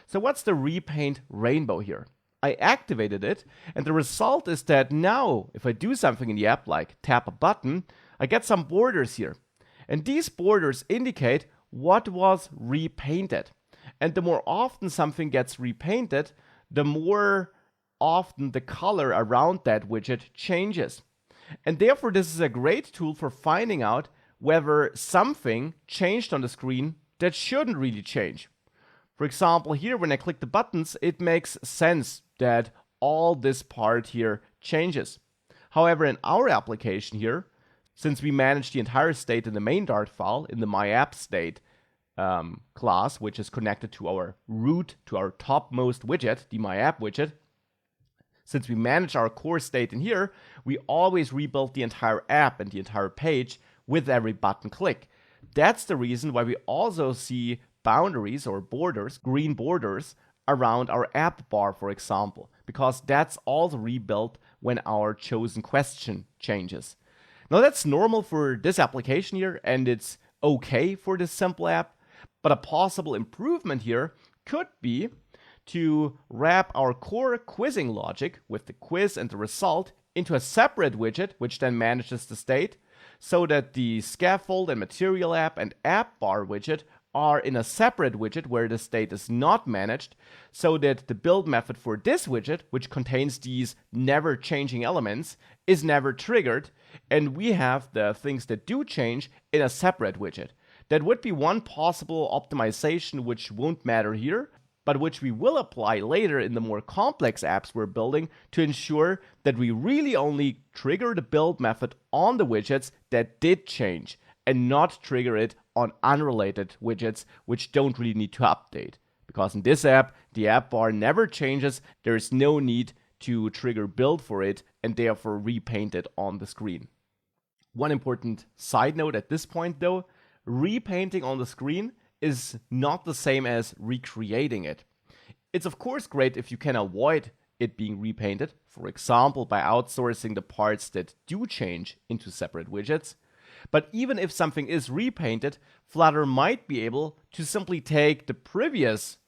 So what's the Repaint rainbow here? I activated it, and the result is that now, if I do something in the app like tap a button, I get some borders here. And these borders indicate what was repainted. And the more often something gets repainted, the more often the color around that widget changes. And therefore, this is a great tool for finding out whether something changed on the screen that shouldn't really change. For example, here when I click the buttons, it makes sense that all this part here changes. However, in our application here, since we manage the entire state in the main Dart file in the myAppState class, which is connected to our root, to our topmost widget, the myApp widget, since we manage our core state in here, we always rebuild the entire app and the entire page with every button click. That's the reason why we also see boundaries or borders, green borders, around our app bar, for example, because that's also rebuilt when our chosen question changes. Now that's normal for this application here, and it's okay for this simple app, but a possible improvement here could be to wrap our core quizzing logic with the quiz and the result into a separate widget, which then manages the state, so that the scaffold and material app and app bar widget are in a separate widget where the state is not managed, so that the build method for this widget, which contains these never changing elements, is never triggered, and we have the things that do change in a separate widget. That would be one possible optimization which won't matter here, but which we will apply later in the more complex apps we're building to ensure that we really only trigger the build method on the widgets that did change and not trigger it on unrelated widgets which don't really need to update. Because in this app, the app bar never changes, there is no need to trigger build for it and therefore repaint it on the screen. One important side note at this point though, repainting on the screen is not the same as recreating it. It's of course great if you can avoid it being repainted, for example by outsourcing the parts that do change into separate widgets. But even if something is repainted, Flutter might be able to simply take the previous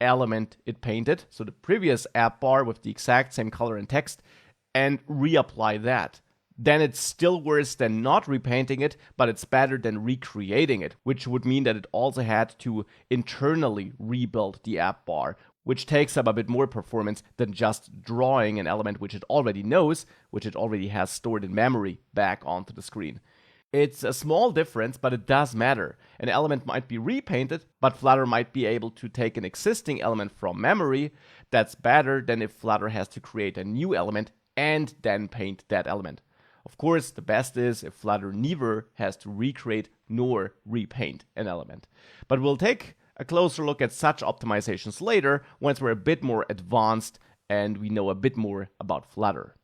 element it painted, so the previous app bar with the exact same color and text, and reapply that. Then it's still worse than not repainting it, but it's better than recreating it, which would mean that it also had to internally rebuild the app bar, which takes up a bit more performance than just drawing an element which it already knows, which it already has stored in memory, back onto the screen. It's a small difference, but it does matter. An element might be repainted, but Flutter might be able to take an existing element from memory. That's better than if Flutter has to create a new element and then paint that element. Of course, the best is if Flutter neither has to recreate nor repaint an element. But we'll take a closer look at such optimizations later once we're a bit more advanced and we know a bit more about Flutter.